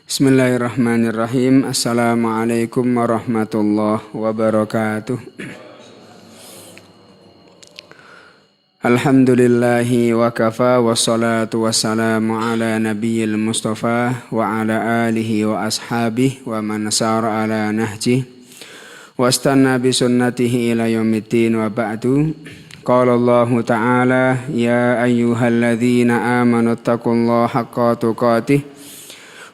Bismillahirrahmanirrahim. Assalamualaikum warahmatullahi wabarakatuh. Alhamdulillahi wa kafa wassalatu wassalamu ala nabiyil mustafa wa ala alihi wa ashabihi wa man sara ala nahjih wastanna bi sunnatihi ila yaumiddin wa ba'du. Qala Allah ta'ala ya ayyuhalladzina amanu taqullaha haqqa tuqatih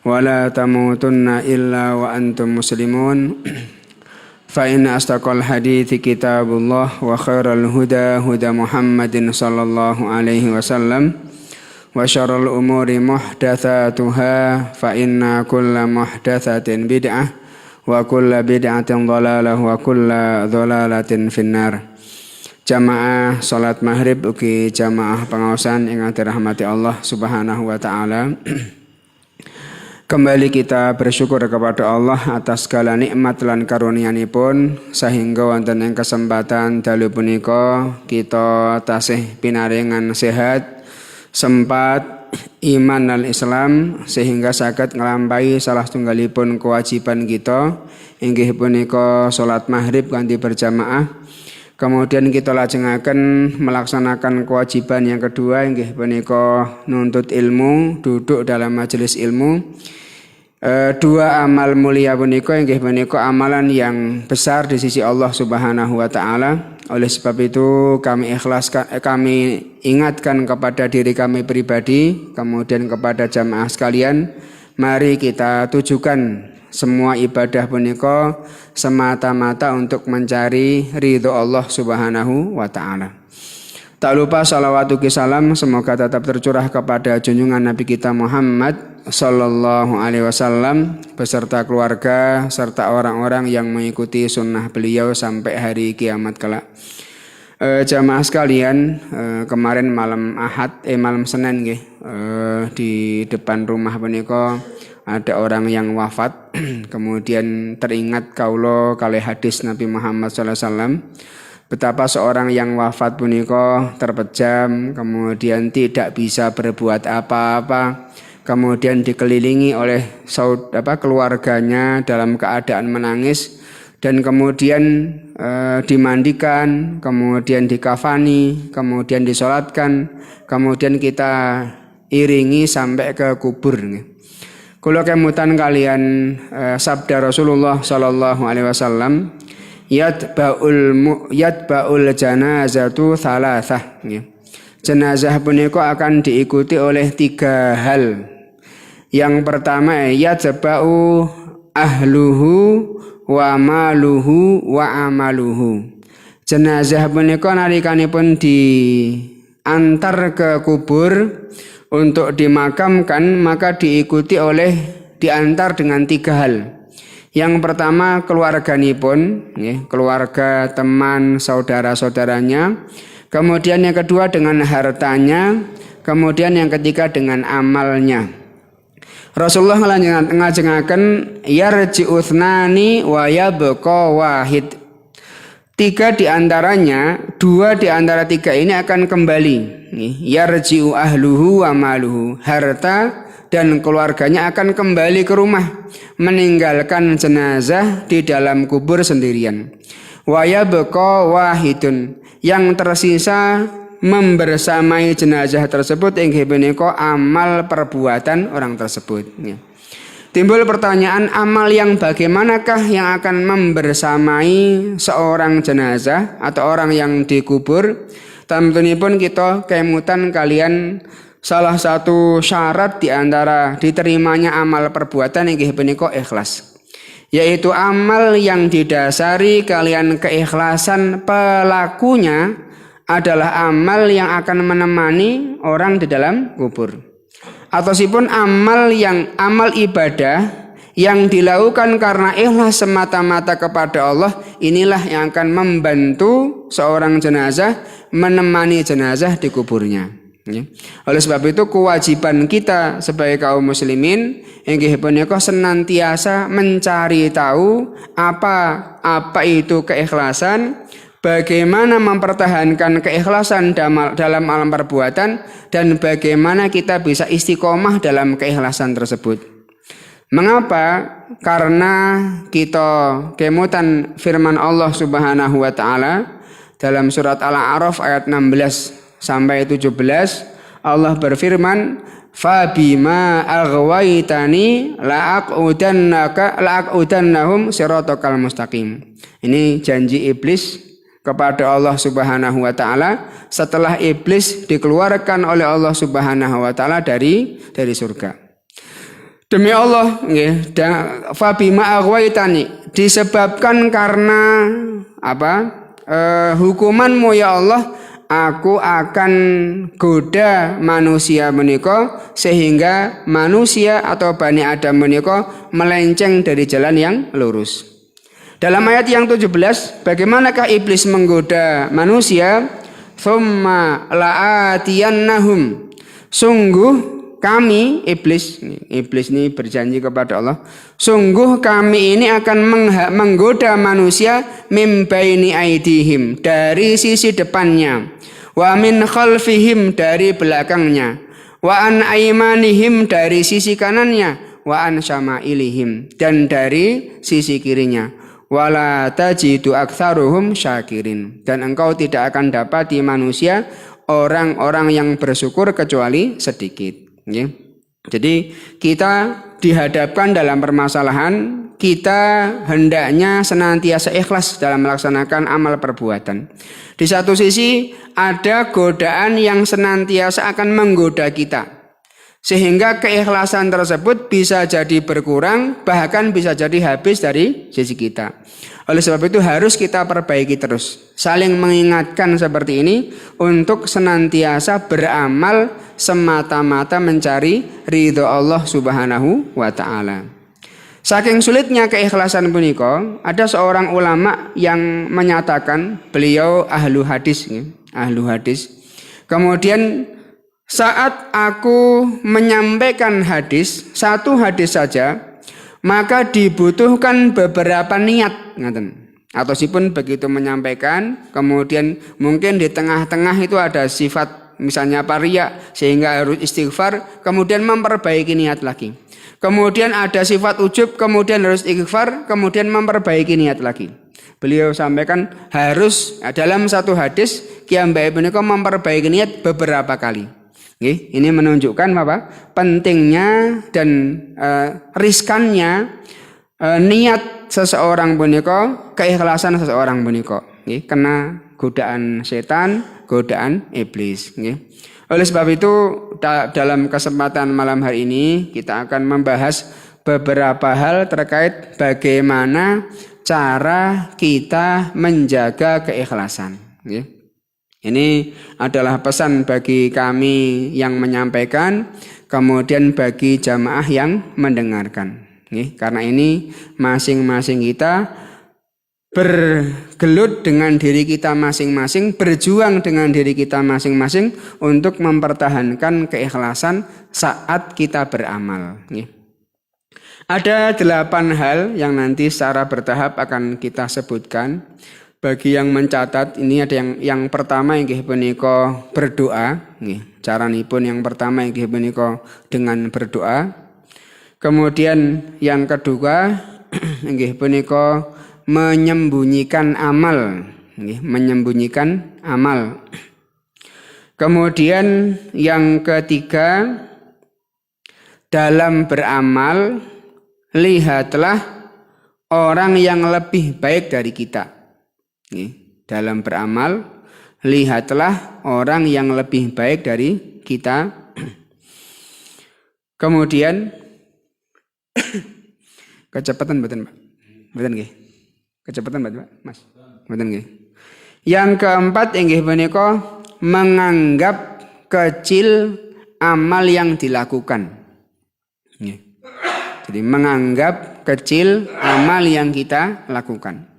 ولا تموتن إلا وأنتم مسلمون فإن أصدق الحديث كتاب الله وخير الهدى هدى محمد صلى الله عليه وسلم وشر الأمور محدثاتها فإن كل محدثة بدعة وكل بدعة ضلالة وكل ضلالة في النار. Jamaah salat maghrib ugi jamaah pengaosan ingkang dirahmati Allah Subhanahu wa taala. Kembali kita bersyukur kepada Allah atas segala nikmat lan karunianipun sehingga wonten ing kesempatan dalu punika kita tasih pinaringan sehat, sempat iman dan Islam sehingga saged nglampahi salah setunggalipun kewajiban kita inggih punika salat maghrib kanthi berjamaah. Kemudian kita lajengaken melaksanakan kewajiban yang kedua inggih punika nuntut ilmu, duduk dalam majelis ilmu. Dua amal mulia punika inggih punika amalan yang besar di sisi Allah Subhanahu wa taala. Oleh sebab itu kami ingatkan kepada diri kami pribadi, kemudian kepada jamaah sekalian, mari kita tujukan semua ibadah punika semata-mata untuk mencari ridho Allah Subhanahu wa taala. Tak lupa salawat ugi salam semoga tetap tercurah kepada junjungan Nabi kita Muhammad sallallahu alaihi wasallam beserta keluarga serta orang-orang yang mengikuti sunnah beliau sampai hari kiamat kelak. Jamaah sekalian, kemarin malam Senin nggih, di depan rumah punika ada orang yang wafat. Kemudian teringat kaula kalih hadis Nabi Muhammad sallallahu alaihi wasallam. Betapa seorang yang wafat punika terpejam, kemudian tidak bisa berbuat apa-apa, kemudian dikelilingi oleh keluarganya dalam keadaan menangis, dan kemudian dimandikan, kemudian dikafani, kemudian disolatkan, kemudian kita iringi sampai ke kubur. Kula kemutan kalian sabda Rasulullah sallallahu alaihi wasallam, yatba'ul janazatu thalathah. Jenazah punika akan diikuti oleh 3 hal. Yang pertama yatba'u ahluhu wa maluhu wa amaluhu. Jenazah punika nalikanipun diantar ke kubur untuk dimakamkan maka diantar dengan 3 hal. Yang pertama keluarganipun, keluarga, teman, saudara-saudaranya. Kemudian yang kedua dengan hartanya. Kemudian yang ketiga dengan amalnya. Rasulullah ngajengaken yarji'u thnani wa yabqa wahid. 3 diantaranya, 2 diantara 3 ini akan kembali. Yarji'u ahluhu wa maluhu. Harta dan keluarganya akan kembali ke rumah, meninggalkan jenazah di dalam kubur sendirian. Wa yabqa wahidun, yang tersisa membersamai jenazah tersebut inggih punika amal perbuatan orang tersebut. Timbul pertanyaan, amal yang bagaimanakah yang akan membersamai seorang jenazah atau orang yang dikubur? Tentunipun kita kemutan kalian salah satu syarat di antara diterimanya amal perbuatan inggih punika ikhlas. Yaitu amal yang didasari kalian keikhlasan pelakunya adalah amal yang akan menemani orang di dalam kubur. Ataupun amal ibadah yang dilakukan karena ikhlas semata-mata kepada Allah, inilah yang akan membantu seorang jenazah menemani jenazah di kuburnya. Oleh sebab itu kewajiban kita sebagai kaum muslimin inggih punika senantiasa mencari tahu apa itu keikhlasan, bagaimana mempertahankan keikhlasan dalam alam perbuatan, dan bagaimana kita bisa istiqomah dalam keikhlasan tersebut. Mengapa? Karena kita kemutan firman Allah Subhanahu wa taala dalam surat Al-A'raf ayat 16 sampai 17, Allah berfirman, "Fabima aghwaytani la'aq'udannahum siratal mustaqim." Ini janji iblis kepada Allah Subhanahu wa taala setelah iblis dikeluarkan oleh Allah Subhanahu wa taala dari surga. Demi Allah, nggih, fabima aghwaytani, disebabkan karena hukumanmu ya Allah, aku akan goda manusia menika sehingga manusia atau Bani Adam menika melenceng dari jalan yang lurus. Dalam ayat yang 17, bagaimanakah iblis menggoda manusia? Tsumma la'atiyannahum. Sungguh kami, iblis ini berjanji kepada Allah, sungguh kami ini akan menggoda manusia mim baini aidihim, dari sisi depannya, wa min khalfihim, dari belakangnya, wa an aimanihim, dari sisi kanannya, wa an syama'ilihim, dan dari sisi kirinya, wala tajidu aktsaruhum syakirin, dan engkau tidak akan dapati manusia orang-orang yang bersyukur kecuali sedikit. Jadi kita dihadapkan dalam permasalahan, kita hendaknya senantiasa ikhlas dalam melaksanakan amal perbuatan. Di satu sisi ada godaan yang senantiasa akan menggoda kita, sehingga keikhlasan tersebut bisa jadi berkurang, bahkan bisa jadi habis dari sisi kita. Oleh sebab itu harus kita perbaiki terus, saling mengingatkan seperti ini untuk senantiasa beramal semata-mata mencari ridho Allah Subhanahu wa taala. Saking sulitnya keikhlasan punika, ada seorang ulama yang menyatakan beliau ahlu hadis. Kemudian saat aku menyampaikan hadis, satu hadis saja, maka dibutuhkan beberapa niat, atau sipun begitu menyampaikan, kemudian mungkin di tengah-tengah itu ada sifat misalnya riya, sehingga harus istighfar, kemudian memperbaiki niat lagi. Kemudian ada sifat ujub, kemudian harus istighfar, kemudian memperbaiki niat lagi. Beliau sampaikan harus dalam satu hadis kiambai punika memperbaiki niat beberapa kali. Ini menunjukkan pentingnya dan riskannya niat seseorang punika, keikhlasan seseorang punika, kena godaan setan, godaan iblis. Oleh sebab itu dalam kesempatan malam hari ini kita akan membahas beberapa hal terkait bagaimana cara kita menjaga keikhlasan. Ini adalah pesan bagi kami yang menyampaikan, kemudian bagi jamaah yang mendengarkan. Karena ini masing-masing kita bergelut dengan diri kita masing-masing, berjuang dengan diri kita masing-masing untuk mempertahankan keikhlasan saat kita beramal. Ada 8 hal yang nanti secara bertahap akan kita sebutkan. Bagi yang mencatat, ini ada yang pertama inggih punika berdoa. Caranipun yang pertama inggih punika dengan berdoa. Kemudian yang kedua inggih punika menyembunyikan amal, menyembunyikan amal. Kemudian yang ketiga, dalam beramal lihatlah orang yang lebih baik dari kita. Dalam beramal lihatlah orang yang lebih baik dari kita. Kemudian kecepatan mboten, Pak? Mboten nggih. Kecepatan mboten, Pak? Mas. Mboten nggih. Yang keempat inggih punika menganggap kecil amal yang dilakukan. Jadi menganggap kecil amal yang kita lakukan.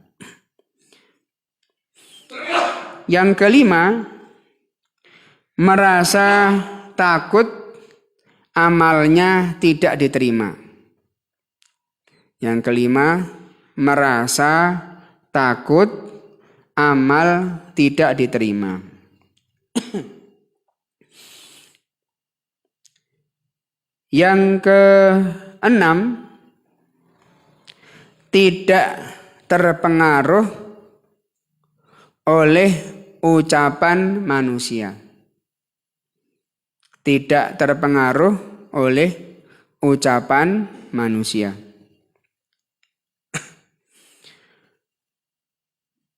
Yang kelima, merasa takut amalnya tidak diterima. Yang kelima, merasa takut amal tidak diterima. Yang keenam, tidak terpengaruh oleh ucapan manusia. Tidak terpengaruh oleh ucapan manusia.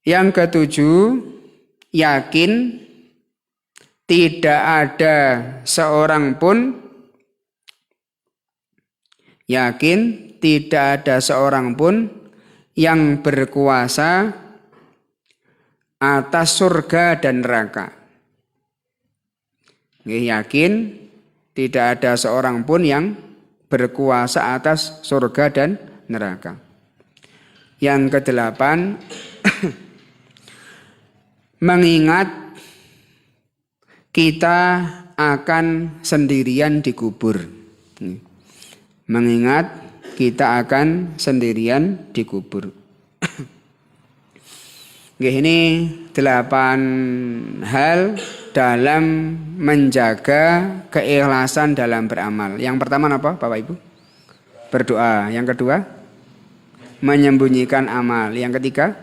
Yang ketujuh, yakin tidak ada seorang pun yang berkuasa atas surga dan neraka. Yakin tidak ada seorang pun yang berkuasa atas surga dan neraka. Yang kedelapan, mengingat kita akan sendirian dikubur. Mengingat kita akan sendirian dikubur. Ini 8 hal dalam menjaga keikhlasan dalam beramal. Yang pertama apa, Bapak Ibu? Berdoa. Yang kedua, menyembunyikan amal. Yang ketiga,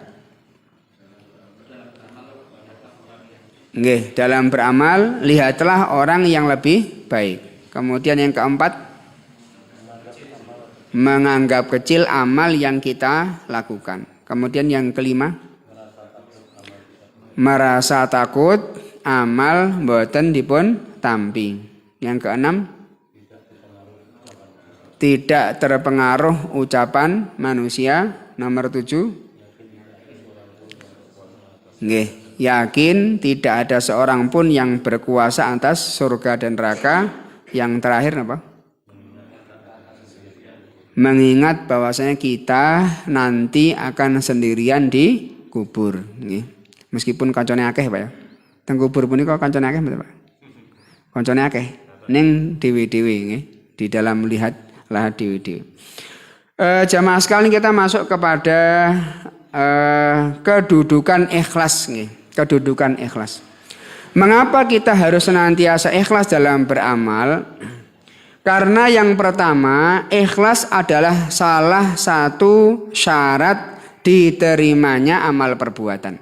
dalam beramal lihatlah orang yang lebih baik. Kemudian yang keempat, menganggap kecil amal yang kita lakukan. Kemudian yang kelima, merasa takut amal mboten dipun tampi. Yang keenam, tidak terpengaruh ucapan manusia. Nomor 7, yakin tidak ada seorang pun yang berkuasa atas surga dan neraka. Yang terakhir apa? Mengingat bahwasanya kita nanti akan sendirian di kubur. Meskipun kancane akeh Pak ya. Teng kubur punika kancane akeh Pak. Kancane akeh ning dewe-dewe nggih, di dalam lihat lahat dewe-dewe. Jamaah sekalian, kita masuk kepada kedudukan ikhlas nggih. Kedudukan ikhlas. Mengapa kita harus senantiasa ikhlas dalam beramal? Karena yang pertama, ikhlas adalah salah satu syarat diterimanya amal perbuatan.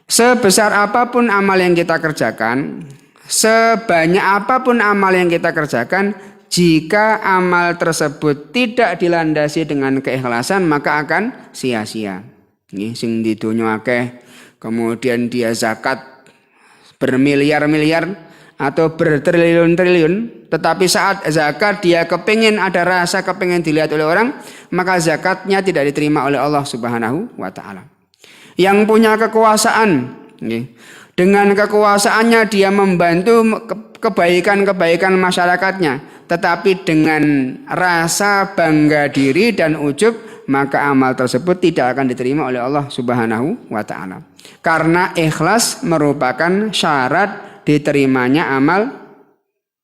Sebesar apapun amal yang kita kerjakan, sebanyak apapun amal yang kita kerjakan, jika amal tersebut tidak dilandasi dengan keikhlasan, maka akan sia-sia. Ini sing di dunya akeh, kemudian dia zakat bermiliar-miliar atau bertriliun-triliun, tetapi saat zakat dia kepingin, ada rasa kepingin dilihat oleh orang, maka zakatnya tidak diterima oleh Allah Subhanahu wa Ta'ala. Yang punya kekuasaan, dengan kekuasaannya dia membantu kebaikan-kebaikan masyarakatnya, tetapi dengan rasa bangga diri dan ujub, maka amal tersebut tidak akan diterima oleh Allah Subhanahu wa Ta'ala. Karena ikhlas merupakan syarat diterimanya amal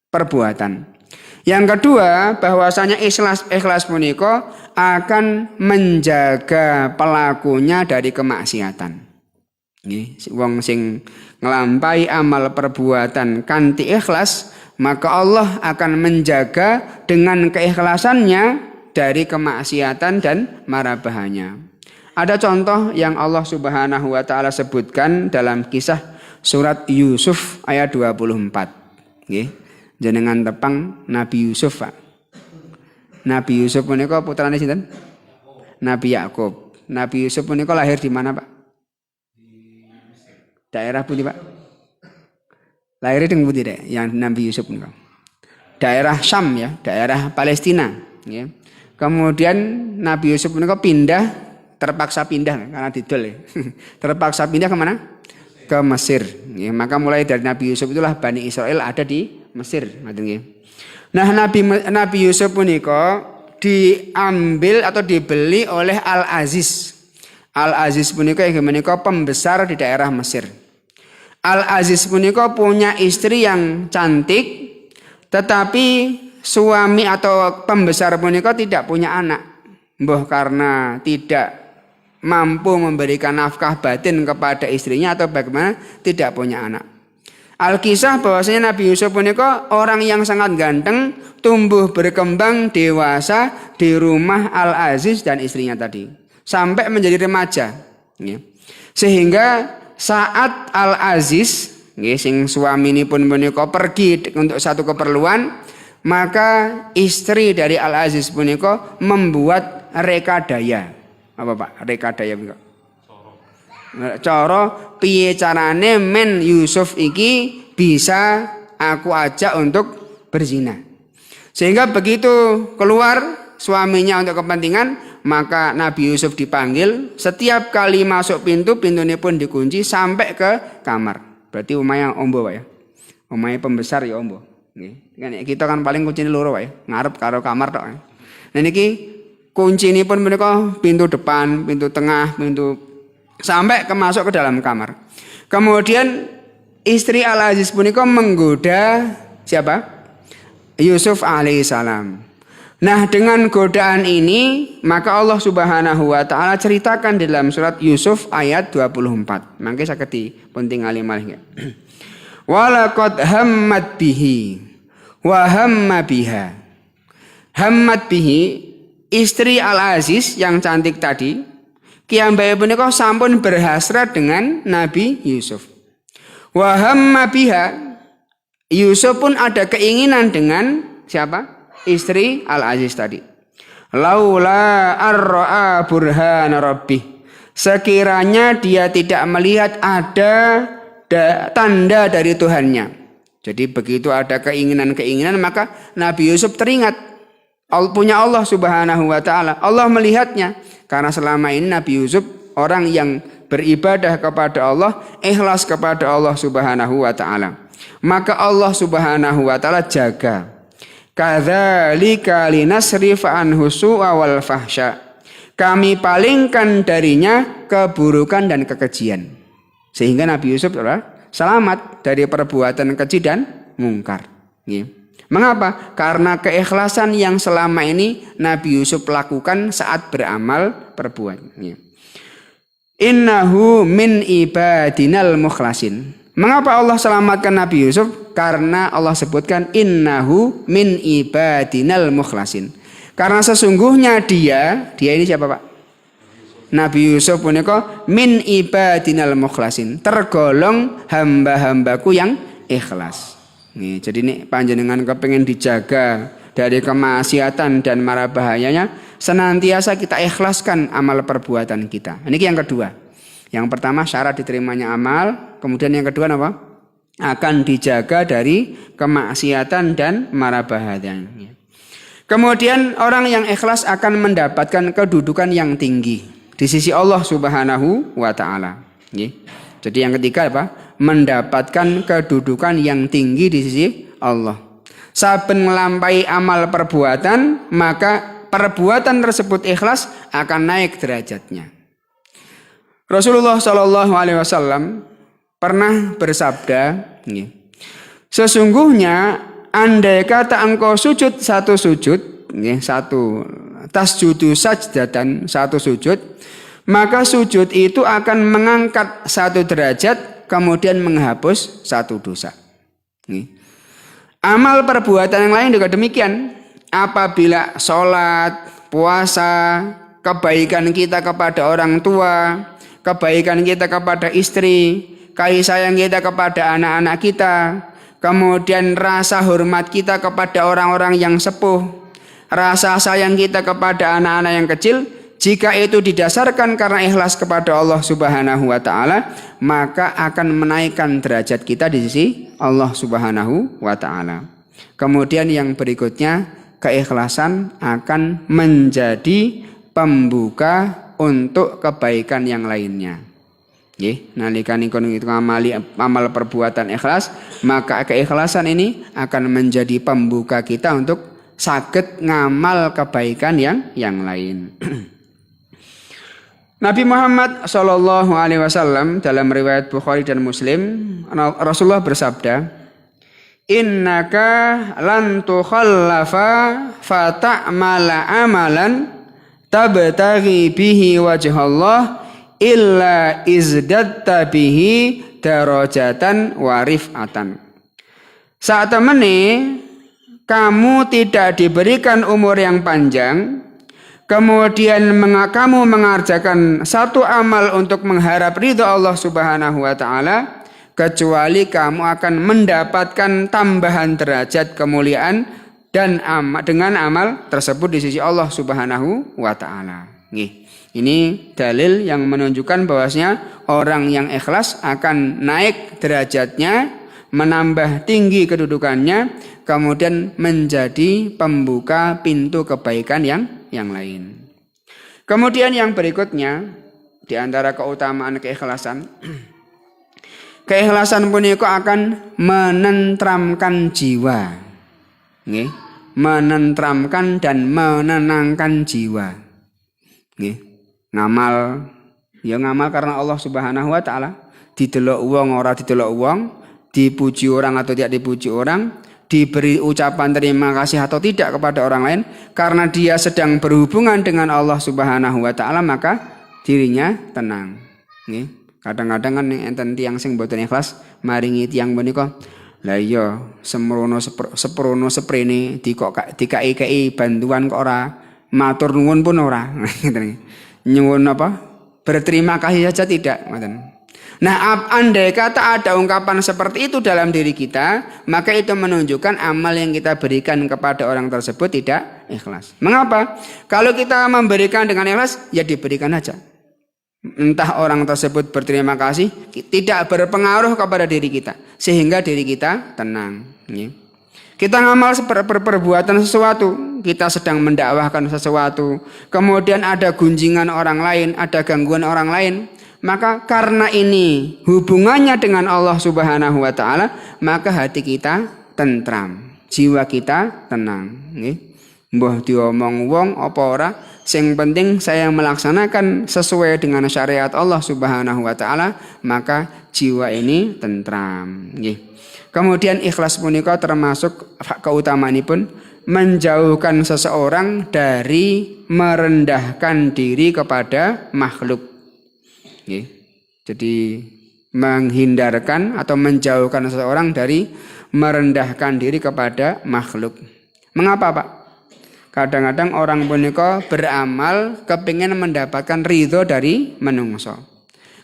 perbuatan. Yang kedua, bahwasanya ikhlas punika akan menjaga pelakunya dari kemaksiatan. Wong sing nglampahi amal perbuatan kanthi ikhlas, maka Allah akan menjaga dengan keikhlasannya dari kemaksiatan dan mara bahaya. Ada contoh yang Allah Subhanahu wa Ta'ala sebutkan dalam kisah surat Yusuf ayat 24. Jenengan tepang Nabi Yusuf, Pak. Nabi Yusuf punika putrane sinten? Nabi Yakub. Nabi Yusuf punika lahir di mana, Pak? Daerah pundi, Pak? Lahir di pundi, Dek? Yang Nabi Yusuf punika. Daerah Syam ya, daerah Palestina, ya. Kemudian Nabi Yusuf punika terpaksa pindah karena didol ya. Terpaksa pindah ke mana? Ke Mesir. Ya, maka mulai dari Nabi Yusuf itulah Bani Israel ada di Mesir. Nah, Nabi Yusuf punika diambil atau dibeli oleh Al-Aziz. Al-Aziz punika pembesar di daerah Mesir. Al-Aziz punika punya istri yang cantik, tetapi suami atau pembesar punika tidak punya anak. Mbah karena tidak mampu memberikan nafkah batin kepada istrinya atau bagaimana, tidak punya anak. Alkisah bahwasanya Nabi Yusuf punika orang yang sangat ganteng, tumbuh berkembang dewasa di rumah Al-Aziz dan istrinya tadi sampai menjadi remaja. Sehingga saat Al-Aziz sing suaminipun punika pergi untuk satu keperluan, maka istri dari Al-Aziz punika membuat rekadaya. Apa Pak? Rekadaya punika? Cara piye carane men Yusuf iki bisa aku ajak untuk berzina. Sehingga begitu keluar suaminya untuk kepentingan, maka Nabi Yusuf dipanggil. Setiap kali masuk pintu, pintunya pun dikunci sampai ke kamar. Berarti omahnya ombo Pak ya. Omahnya pembesar ya ombo. Kita kan paling kuncine loro Pak ya, ngarep karo kamar tok. Nah niki kuncinipun menika pintu depan, pintu tengah, pintu sampai masuk ke dalam kamar. Kemudian istri Al-Aziz punika menggoda siapa? Yusuf alaihissalam. Nah dengan godaan ini maka Allah subhanahu wa ta'ala ceritakan dalam surat Yusuf ayat 24. Mangke saketi penting alim-alim. Walaqad hammat bihi wa hamma biha. Hammat bihi, istri Al-Aziz yang cantik tadi kiyambae punika sampun berhasrat dengan Nabi Yusuf. Wa hamma biha, Yusuf pun ada keinginan dengan siapa? Istri Al-Aziz tadi. Laula arra'a burhana rabbih. Sekiranya dia tidak melihat ada tanda dari Tuhannya. Jadi begitu ada keinginan-keinginan maka Nabi Yusuf teringat punya Allah subhanahu wa ta'ala. Allah melihatnya. Karena selama ini Nabi Yusuf orang yang beribadah kepada Allah, ikhlas kepada Allah subhanahu wa ta'ala. Maka Allah subhanahu wa ta'ala jaga. Kadzalika linasrifa anhu su'a wal fahsya. Kami palingkan darinya keburukan dan kekejian. Sehingga Nabi Yusuf selamat dari perbuatan keji dan mungkar. Mengapa? Karena keikhlasan yang selama ini Nabi Yusuf lakukan saat beramal perbuatan. Innahu min ibadinal mukhlasin. Mengapa Allah selamatkan Nabi Yusuf? Karena Allah sebutkan innahu min ibadinal mukhlasin. Karena sesungguhnya dia ini siapa Pak? Nabi Yusuf punika min ibadinal mukhlasin, tergolong hamba-hambaku yang ikhlas. Nih, jadi nih panjenengan kepengen dijaga dari kemaksiatan dan mara bahayanya, senantiasa kita ikhlaskan amal perbuatan kita. Ini yang kedua. Yang pertama syarat diterimanya amal, kemudian yang kedua apa? Akan dijaga dari kemaksiatan dan mara bahayanya. Kemudian orang yang ikhlas akan mendapatkan kedudukan yang tinggi di sisi Allah Subhanahu wa taala. Jadi yang ketiga apa? Mendapatkan kedudukan yang tinggi di sisi Allah. Saben melampai amal perbuatan, maka perbuatan tersebut ikhlas akan naik derajatnya. Rasulullah Shallallahu Alaihi Wasallam pernah bersabda, sesungguhnya andai kata engkau sujud satu sujud, satu tasjudu sajdatan, satu sujud, maka sujud itu akan mengangkat satu derajat, kemudian menghapus satu dosa. Amal perbuatan yang lain juga demikian. Apabila sholat, puasa, kebaikan kita kepada orang tua, kebaikan kita kepada istri, kasih sayang kita kepada anak-anak kita, kemudian rasa hormat kita kepada orang-orang yang sepuh, rasa sayang kita kepada anak-anak yang kecil, jika itu didasarkan karena ikhlas kepada Allah Subhanahu wa taala, maka akan menaikkan derajat kita di sisi Allah Subhanahu wa taala. Kemudian yang berikutnya, keikhlasan akan menjadi pembuka untuk kebaikan yang lainnya. Nalikan ikon itu amal perbuatan ikhlas, maka keikhlasan ini akan menjadi pembuka kita untuk saged ngamal kebaikan yang lain. Nabi Muhammad Shallallahu Alaihi Wasallam dalam riwayat Bukhari dan Muslim, Rasulullah bersabda, innaka lan tukhallafa fata'mala amalan tabtaghi bihi wajhallah illa izdatta bihi darajatan wa rif'atan. Saat temene kamu tidak diberikan umur yang panjang, kemudian kamu mengerjakan satu amal untuk mengharap ridho Allah Subhanahu wa taala, kecuali kamu akan mendapatkan tambahan derajat kemuliaan dan dengan amal tersebut di sisi Allah Subhanahu wa taala. Ini dalil yang menunjukkan bahwasanya orang yang ikhlas akan naik derajatnya, menambah tinggi kedudukannya, kemudian menjadi pembuka pintu kebaikan yang lain. Kemudian yang berikutnya di antara keutamaan keikhlasan, keikhlasan punika akan menentramkan jiwa, menentramkan dan menenangkan jiwa. Ngamal karena Allah Subhanahu wa taala, didelok wong ora didelok wong, dipuji orang atau tidak dipuji orang, diberi ucapan terima kasih atau tidak kepada orang lain, karena dia sedang berhubungan dengan Allah Subhanahu wa taala, maka dirinya tenang. Kadang-kadang kan enten tiyang sing mboten ikhlas maringi tiyang menika, lah iya semrono seprono seprene dikai bantuan kok ora matur nuwun pun ora. Nyuwun apa? Berterima kasih saja tidak, Nah, andai kata ada ungkapan seperti itu dalam diri kita, maka itu menunjukkan amal yang kita berikan kepada orang tersebut tidak ikhlas. Mengapa? Kalau kita memberikan dengan ikhlas, ya diberikan aja. Entah orang tersebut berterima kasih, tidak berpengaruh kepada diri kita, sehingga diri kita tenang. Kita ngamal perbuatan sesuatu, kita sedang mendakwahkan sesuatu, kemudian ada gunjingan orang lain, ada gangguan orang lain, maka karena ini hubungannya dengan Allah Subhanahu wa taala, maka hati kita tentram, jiwa kita tenang. Mbah diomong wong apa ora, sing penting saya melaksanakan sesuai dengan syariat Allah Subhanahu wa taala, maka jiwa ini tentram. Kemudian ikhlas punika termasuk keutamaanipun menjauhkan seseorang dari merendahkan diri kepada makhluk. Jadi menghindarkan atau menjauhkan seseorang dari merendahkan diri kepada makhluk. Mengapa, Pak? Kadang-kadang orang punika beramal kepingin mendapatkan ridho dari menungso.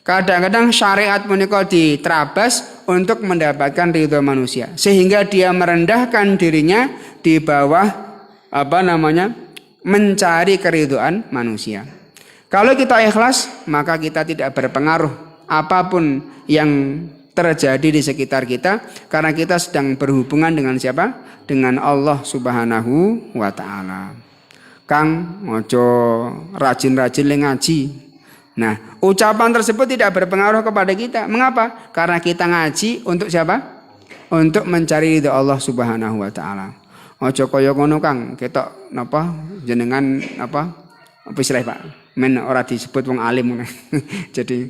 Kadang-kadang syariat punika diterabas untuk mendapatkan ridho manusia, sehingga dia merendahkan dirinya di bawah mencari keridhaan manusia. Kalau kita ikhlas, maka kita tidak berpengaruh apapun yang terjadi di sekitar kita, karena kita sedang berhubungan dengan siapa? Dengan Allah Subhanahu wa taala. Kang, ojo rajin-rajin le ngaji. Nah, ucapan tersebut tidak berpengaruh kepada kita. Mengapa? Karena kita ngaji untuk siapa? Untuk mencari ridho Allah Subhanahu wa taala. Ojo kaya ngono Kang, ketok napa jenengan apa istilah Pak? Men ora disebut wong alim. Jadi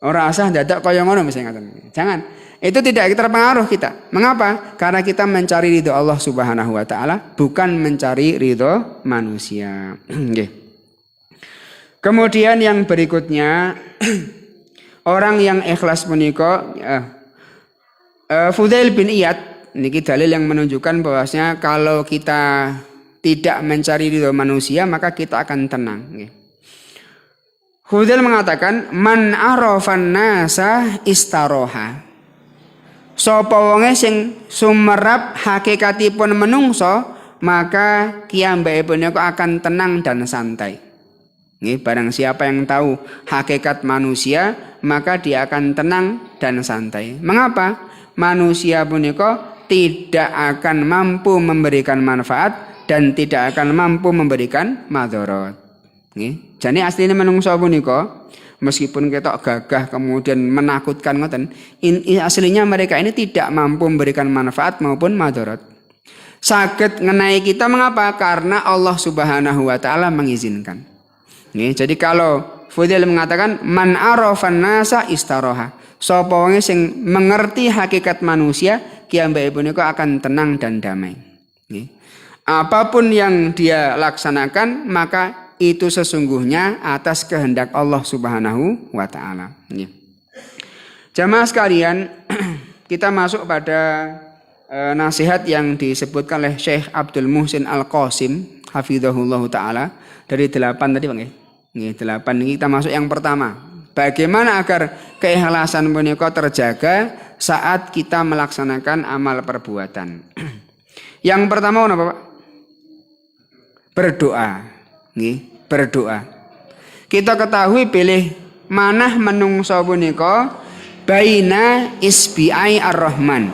ora asah dadak kaya ngono mesti ngaten. Jangan. Itu tidak terpengaruh kita. Mengapa? Karena kita mencari ridho Allah Subhanahu wa taala, bukan mencari ridho manusia. Nggih. Kemudian yang berikutnya, orang yang ikhlas menika Fudail bin Iyad, niki dalil yang menunjukkan bahwasanya kalau kita tidak mencari ridho manusia, maka kita akan tenang. Fudail mengatakan, man arafan nasa istaroha. Sapa wonge sing sumerap hakikatipun menungso, maka kiyambakipun akan tenang dan santai. Barang siapa yang tahu hakikat manusia, maka dia akan tenang dan santai. Mengapa? Manusia punika tidak akan mampu memberikan manfaat dan tidak akan mampu memberikan madharat. Jadi aslinya menungso punika, meskipun ketok gagah kemudian menakutkan ngoten, aslinya mereka ini tidak mampu memberikan manfaat maupun madharat. Saged ngenai kita, mengapa? Karena Allah Subhanahu wa taala mengizinkan. Jadi kalau Fudail mengatakan man arafan nasa istaroha, sapa wong sing mengerti hakikat manusia, kiyambakipun akan tenang dan damai. Apapun yang dia laksanakan, maka itu sesungguhnya atas kehendak Allah Subhanahu wa taala. Jamaah sekalian, kita masuk pada nasihat yang disebutkan oleh Syekh Abdul Muhsin Al-Qasim hafizahullah taala dari 8 tadi Bang ya. Nggih, 8 ini kita masuk yang pertama. Bagaimana agar keikhlasan punika terjaga saat kita melaksanakan amal perbuatan. Yang pertama apa Pak? Berdoa. Nggih, berdoa. Kita ketahui pilih manah menungso punika baina isbi'ai ar-Rahman.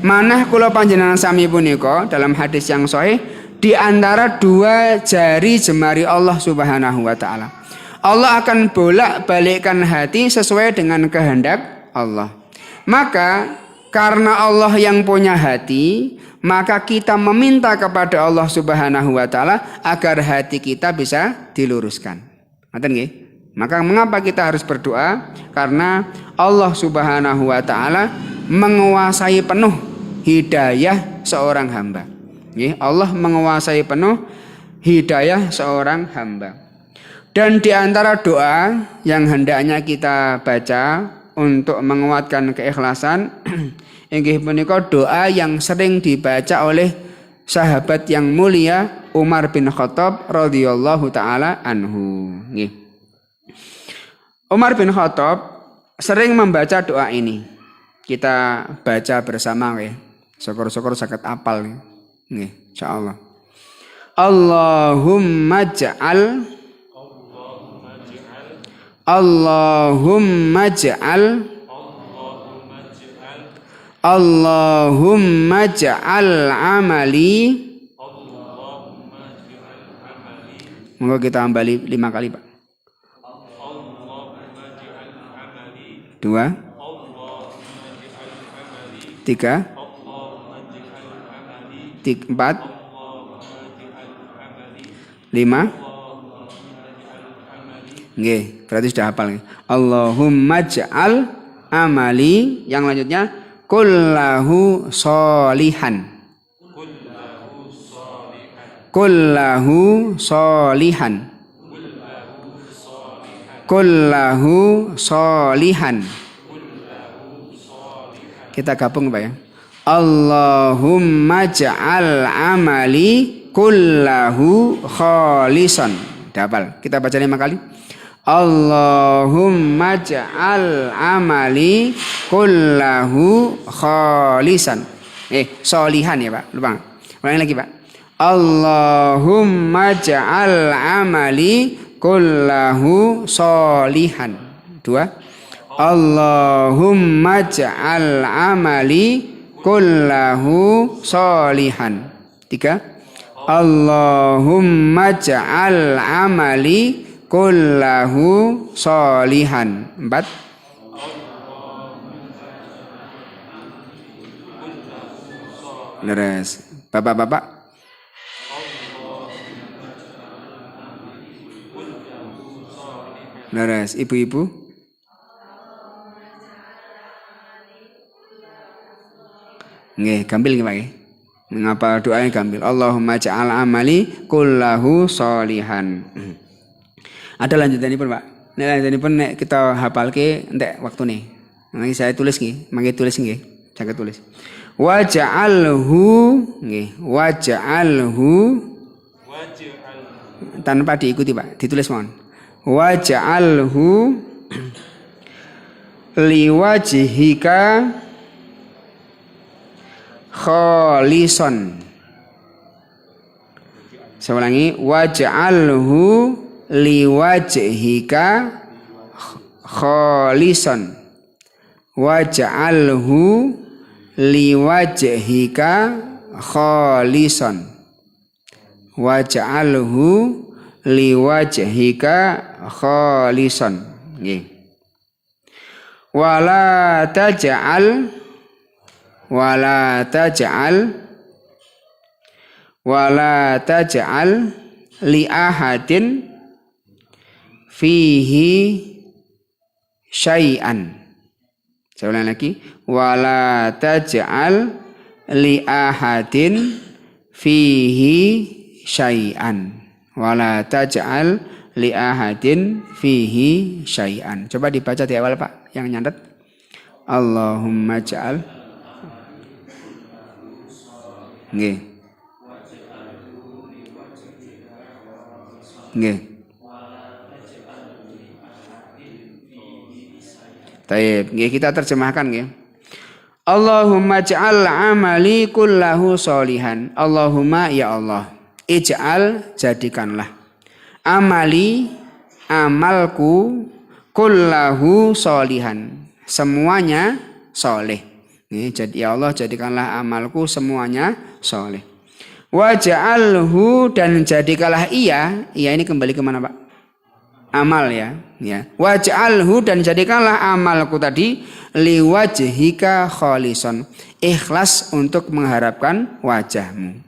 Manah kula panjenengan sami punika dalam hadis yang sahih di antara 2 jari jemari Allah Subhanahu wa taala. Allah akan bolak-balikkan hati sesuai dengan kehendak Allah. Maka karena Allah yang punya hati, maka kita meminta kepada Allah Subhanahu wa taala agar hati kita bisa diluruskan. Ngoten nggih? Maka mengapa kita harus berdoa? Karena Allah Subhanahu wa taala menguasai penuh hidayah seorang hamba. Allah menguasai penuh hidayah seorang hamba. Dan di antara doa yang hendaknya kita baca untuk menguatkan keikhlasan, inggih punika doa yang sering dibaca oleh sahabat yang mulia Umar bin Khattab radhiyallahu taala anhu. Umar bin Khattab sering membaca doa ini. Kita baca bersama nggih. Syukur-syukur saged apal nggih, insyaallah. Allahumma ja'al Allahumma ja'al Allahumma ja'al amali. Monggo kita ambali 5 kali, Pak. 2 3 4 5. Nggih, berarti sudah hafal. Allahumma ja'al amali. Yang lanjutnya kullahu sholihan. Kullahu sholihan. Kullahu sholihan. Kita gabung Pak ya. Allahumma ja'al amali kullahu khalisan. Dapal. Kita baca 5 kali. Allahumma ja'al amali kullahu khalisan. Solihan ya Pak. Lupa. Ulangi lagi Pak. Allahumma ja'al amali kullahu solihan. 2. Allahumma ja'al amali kullahu solihan. 3. Allahumma ja'al amali kullahu solihan. 4. Leres. Bapak-bapak. Leres. Ibu-ibu. Nggih, gampil nggih Pak nggih. Mengapa doanya gampil? Allahumma ja'al amali kullahu solihan. Ada lanjutanipun Pak. Nek lanjutanipun nek kita hafalke entek waktune. Mangke saya tulis nggih, mangke tulis nggih. Jaga tulis. Wa ja'alhu nggih, wa ja'alhu tanpa diikuti Pak, ditulis mohon. Wa ja'alhu liwajhika kholison. Saya ulangi, waj'alhu liwajhika kholison. Waj'alhu liwajhika kholison. Waj'alhu liwajhika kholison. Nggih. Wala taj'al li ahadin fihi syai'an. Saya ulang lagi, wala taj'al li ahadin fihi syai'an. Wala taj'al li ahadin fihi syai'an. Coba dibaca di awal Pak, yang nyantet. Allahumma ja'al nggih. Nggih. Baik, nggih kita terjemahkan nggih. Allahumma ja'al amali kullahu solihan. Allahumma ya Allah, ij'al jadikanlah amali amalku kullahu solihan, semuanya soleh. Nih, jadi ya Allah jadikanlah amalku semuanya soleh. Waj'alhu dan jadikanlah ia ini kembali ke mana Pak? Amal ya. Waj'alhu dan jadikanlah amalku tadi liwajhika kholison, ikhlas untuk mengharapkan wajahmu.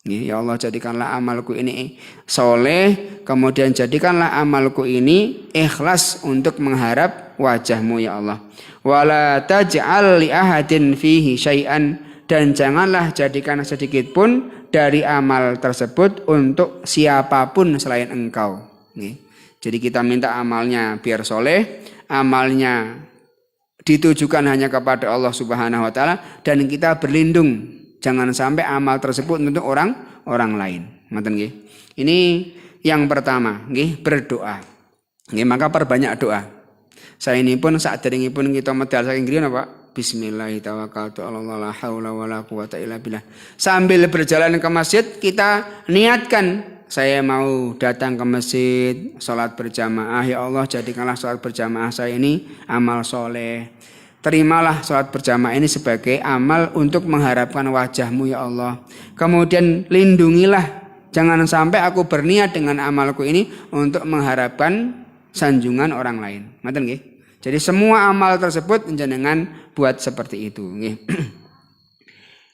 Ya Allah jadikanlah amalku ini soleh, kemudian jadikanlah amalku ini ikhlas untuk mengharap wajahmu ya Allah. Wala taj'al li ahadin fihi syai'an, dan janganlah jadikan sedikit pun dari amal tersebut untuk siapapun selain engkau. Jadi kita minta amalnya biar soleh, amalnya ditujukan hanya kepada Allah Subhanahu wa taala, dan kita berlindung jangan sampai amal tersebut untuk orang lain. Ngoten nggih. Ini yang pertama, nggih, berdoa. Nggih, maka perbanyak doa. Saya ini pun saderengipun kita medal saking griya napa? Bismillahirrahmanirrahim. Sambil berjalan ke masjid kita niatkan, saya mau datang ke masjid, sholat berjamaah. Ya Allah jadikanlah sholat berjamaah saya ini amal soleh. Terimalah sholat berjamaah ini sebagai amal untuk mengharapkan wajahmu ya Allah. Kemudian lindungilah, jangan sampai aku berniat dengan amalku ini untuk mengharapkan sanjungan orang lain. Ngoten nggih. Jadi semua amal tersebut jenengan buat seperti itu nggih.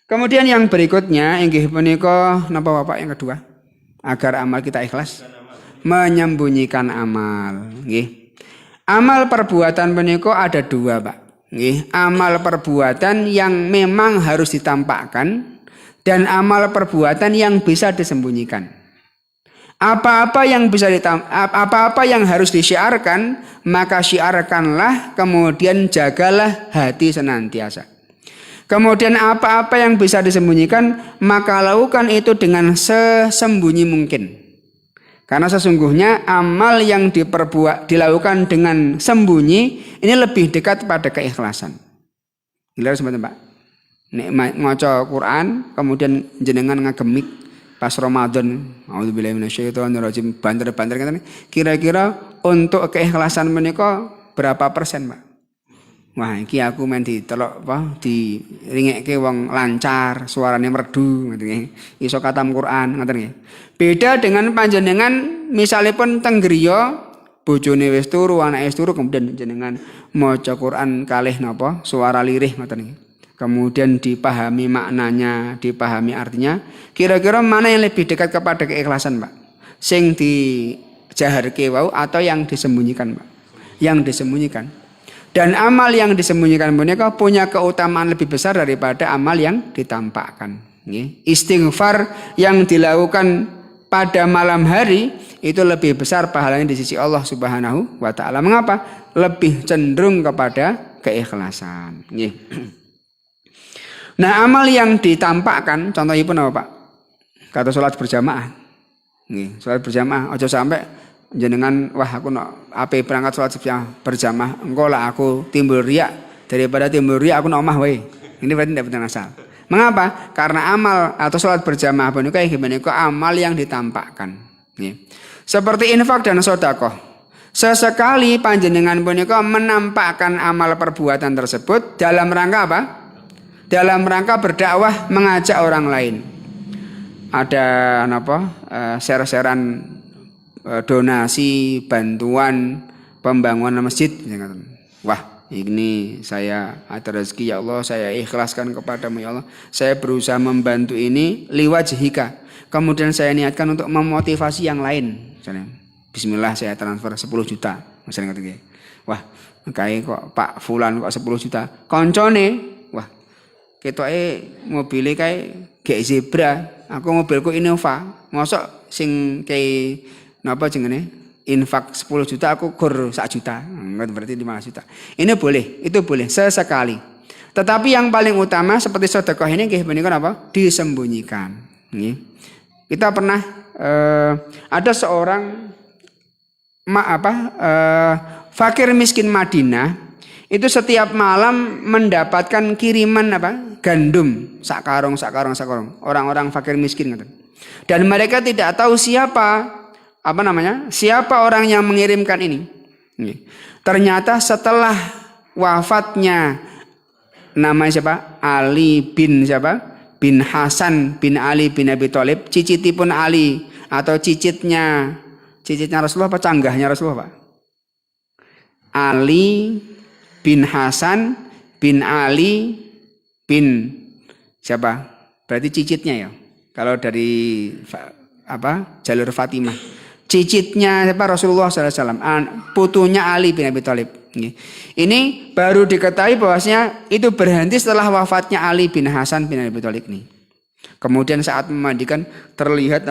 Kemudian yang berikutnya inggih punika napa Bapak yang kedua? Agar amal kita ikhlas, menyembunyikan amal nggih. Amal perbuatan punika ada dua, Pak. Nggih, amal perbuatan yang memang harus ditampakkan dan amal perbuatan yang bisa disembunyikan. Apa-apa yang harus disiarkan, maka siarkanlah, kemudian jagalah hati senantiasa. Kemudian apa-apa yang bisa disembunyikan, maka lakukan itu dengan sesembunyi mungkin. Karena sesungguhnya amal yang dilakukan dengan sembunyi ini lebih dekat pada keikhlasan. Gila sebentar Pak. Nek maca Quran kemudian jenengan ngagemik pas Ramadan, auzubillahi minasyaitonirrajim, banter-banter ngeten, kira-kira untuk keikhlasan menika berapa persen, Pak? Wah, iki aku men ditelok apa diringekke wong lancar, suarane merdu ngoten nggih. Iso katam Quran ngoten nggih. Beda dengan panjenengan misalipun teng griya bojone wis turu, anake wis turu kemudian jenengan maca Quran kalih napa suara lirih ngoten nggih. Kemudian dipahami maknanya, dipahami artinya, kira-kira mana yang lebih dekat kepada keikhlasan, Pak? Sing dijaharke wau atau yang disembunyikan, Pak? Yang disembunyikan. Dan amal yang disembunyikan punika punya keutamaan lebih besar daripada amal yang ditampakkan. Istighfar yang dilakukan pada malam hari itu lebih besar pahalanya di sisi Allah Subhanahu wa taala. Mengapa? Lebih cenderung kepada keikhlasan. Nah, amal yang ditampakkan contohnya pun apa, Pak? Kata sholat berjamaah. Sholat berjamaah aja sampai jenengan wah aku ape berangkat sholat berjamaah engko lah aku timbul riak, daripada timbul riak aku omah wae. Ini berarti tidak benar asal. Mengapa? Karena amal atau sholat berjamaah punika gimana kok amal yang ditampakkan. Seperti infak dan sedekah. Sesekali panjenengan punika menampakkan amal perbuatan tersebut dalam rangka apa? Dalam rangka berdakwah, mengajak orang lain. Ada share-sharean donasi, bantuan, pembangunan masjid. Wah, ini saya ada rezeki ya Allah, saya ikhlaskan kepadamu ya Allah. Saya berusaha membantu ini liwajhika. Kemudian saya niatkan untuk memotivasi yang lain. Misalnya, bismillah saya transfer 10 juta. Misalnya gitu. Wah, kayak kok Pak Fulan kok 10 juta. Koncone ketoke mobile kae gek Zebra, aku mobilku Innova. Mosok sing kayak napa jenenge? infak 10 juta aku kur 1 juta. Berarti 15 juta. Ini boleh, itu boleh sesekali. Tetapi yang paling utama seperti sedekah ini nggih menika apa? Disembunyikan. Nggih. Kita pernah ada seorang fakir miskin Madinah itu setiap malam mendapatkan kiriman gandum sakarong orang-orang fakir miskin dan mereka tidak tahu siapa orang yang mengirimkan ini. Ternyata setelah wafatnya namanya siapa? Ali bin Hasan bin Ali bin Abi Thalib, cicitipun Ali atau cicitnya Rasulullah apa canggahnya Rasulullah Pak? Ali bin Hasan bin Ali bin siapa? Berarti cicitnya ya. Kalau dari jalur Fatimah. Cicitnya siapa? Rasulullah SAW. Putunya Ali bin Abi Thalib. Ini baru diketahui bahwasanya itu berhenti setelah wafatnya Ali bin Hasan bin Abi Thalib ini. Kemudian saat memandikan terlihat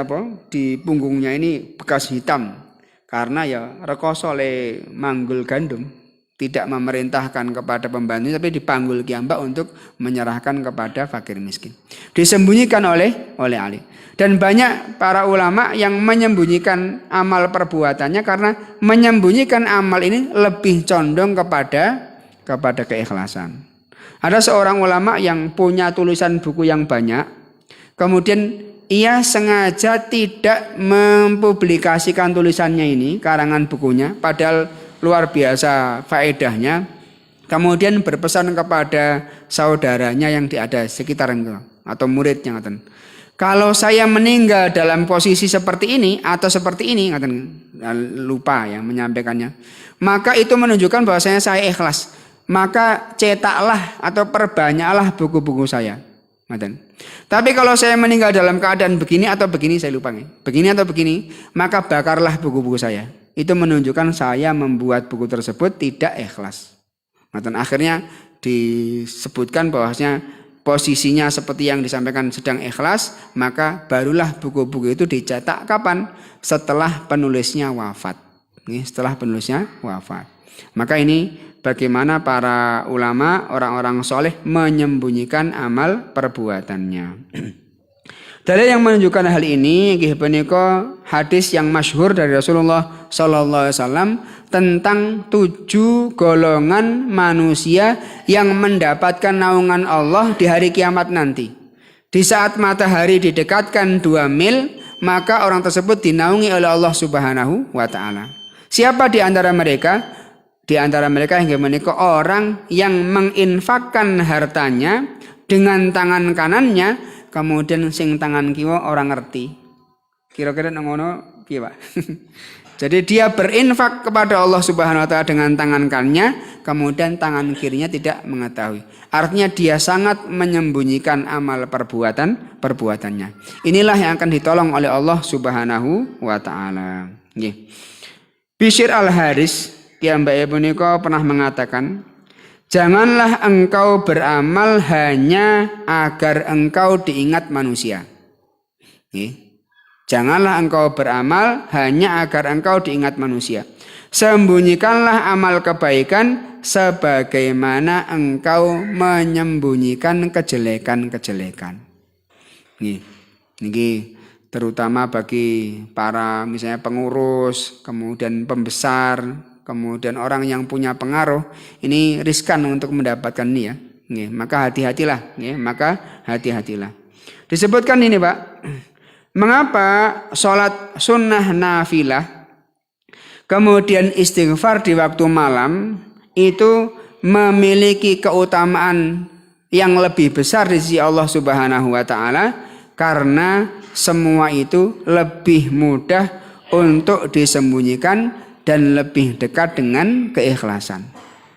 di punggungnya ini bekas hitam karena ya rekoso le manggul gandum, tidak memerintahkan kepada pembantu tapi dipanggul kiambak untuk menyerahkan kepada fakir miskin. Disembunyikan oleh Ali. Dan banyak para ulama yang menyembunyikan amal perbuatannya karena menyembunyikan amal ini lebih condong kepada keikhlasan. Ada seorang ulama yang punya tulisan buku yang banyak, kemudian ia sengaja tidak mempublikasikan tulisannya ini, karangan bukunya, padahal luar biasa faedahnya. Kemudian berpesan kepada saudaranya yang ada sekitar itu atau muridnya, kalau saya meninggal dalam posisi seperti ini atau seperti ini, lupa ya menyampaikannya, maka itu menunjukkan bahwasanya saya ikhlas. Maka cetaklah atau perbanyaklah buku-buku saya. Tapi kalau saya meninggal dalam keadaan begini atau begini, saya lupa nih, begini atau begini, maka bakarlah buku-buku saya. Itu menunjukkan saya membuat buku tersebut tidak ikhlas. Akhirnya disebutkan bahwasanya posisinya seperti yang disampaikan sedang ikhlas, maka barulah buku-buku itu dicetak kapan? Setelah penulisnya wafat. Setelah penulisnya wafat. Maka ini bagaimana para ulama, orang-orang soleh menyembunyikan amal perbuatannya. Dalil yang menunjukkan hal ini nggih punika hadis yang masyhur dari Rasulullah sallallahu alaihi wasallam tentang 7 golongan manusia yang mendapatkan naungan Allah di hari kiamat nanti. Di saat matahari didekatkan 2 mil, maka orang tersebut dinaungi oleh Allah Subhanahu wa taala. Siapa di antara mereka? Di antara mereka yang menika orang yang menginfakkan hartanya dengan tangan kanannya, kemudian sing tangan kiwa orang ngerti. Kira-kira ngono piye, Pak? Jadi dia berinfak kepada Allah Subhanahu wa taala dengan tangan kanannya, kemudian tangan kirinya tidak mengetahui. Artinya dia sangat menyembunyikan amal perbuatannya. Inilah yang akan ditolong oleh Allah Subhanahu wa taala. Nggih. Bishr al-Haris piyambake punika pernah mengatakan, janganlah engkau beramal hanya agar engkau diingat manusia. Janganlah engkau beramal hanya agar engkau diingat manusia. Sembunyikanlah amal kebaikan sebagaimana engkau menyembunyikan kejelekan-kejelekan. Niki terutama bagi para misalnya pengurus, kemudian pembesar, kemudian orang yang punya pengaruh, ini riskan untuk mendapatkan ini ya. Maka hati-hatilah, maka hati-hatilah. Disebutkan ini, Pak. Mengapa sholat sunnah nafilah kemudian istighfar di waktu malam itu memiliki keutamaan yang lebih besar di sisi Allah Subhanahu wa taala? Karena semua itu lebih mudah untuk disembunyikan dan lebih dekat dengan keikhlasan.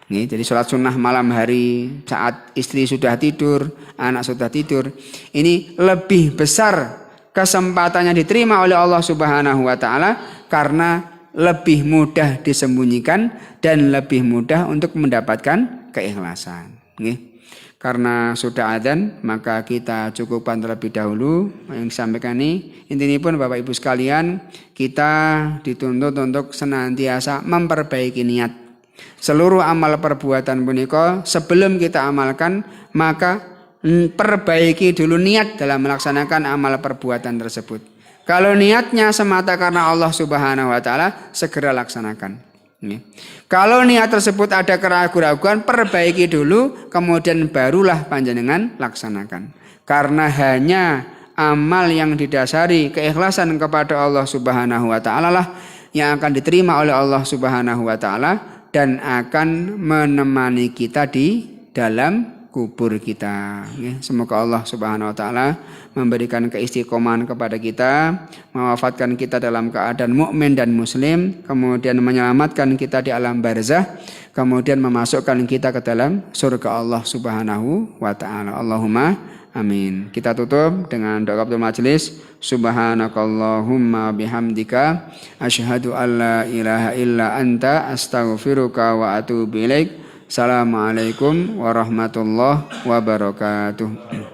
Jadi sholat sunnah malam hari saat istri sudah tidur, anak sudah tidur, ini lebih besar kesempatannya diterima oleh Allah Subhanahu wa taala karena lebih mudah disembunyikan dan lebih mudah untuk mendapatkan keikhlasan. Karena sudah adzan, maka kita cukupkan terlebih dahulu yang disampaikan ini. Intinya pun Bapak Ibu sekalian, kita dituntut untuk senantiasa memperbaiki niat. Seluruh amal perbuatan punika sebelum kita amalkan, maka perbaiki dulu niat dalam melaksanakan amal perbuatan tersebut. Kalau niatnya semata karena Allah Subhanahu wa taala, segera laksanakan. Kalau niat tersebut ada keraguan-keraguan, perbaiki dulu, kemudian barulah panjenengan laksanakan. Karena hanya amal yang didasari keikhlasan kepada Allah Subhanahu wa taala lah yang akan diterima oleh Allah Subhanahu wa taala dan akan menemani kita di dalam kubur kita. Semoga Allah Subhanahu wa taala memberikan keistiqomahan kepada kita, mewafatkan kita dalam keadaan mukmin dan muslim, kemudian menyelamatkan kita di alam barzah, kemudian memasukkan kita ke dalam surga Allah Subhanahu wa taala. Allahumma amin. Kita tutup dengan doa kafatul majelis. Subhanakallahumma bihamdika asyhadu an la ilaha illa anta astaghfiruka wa atubu ilaik. Assalamualaikum warahmatullahi wabarakatuh.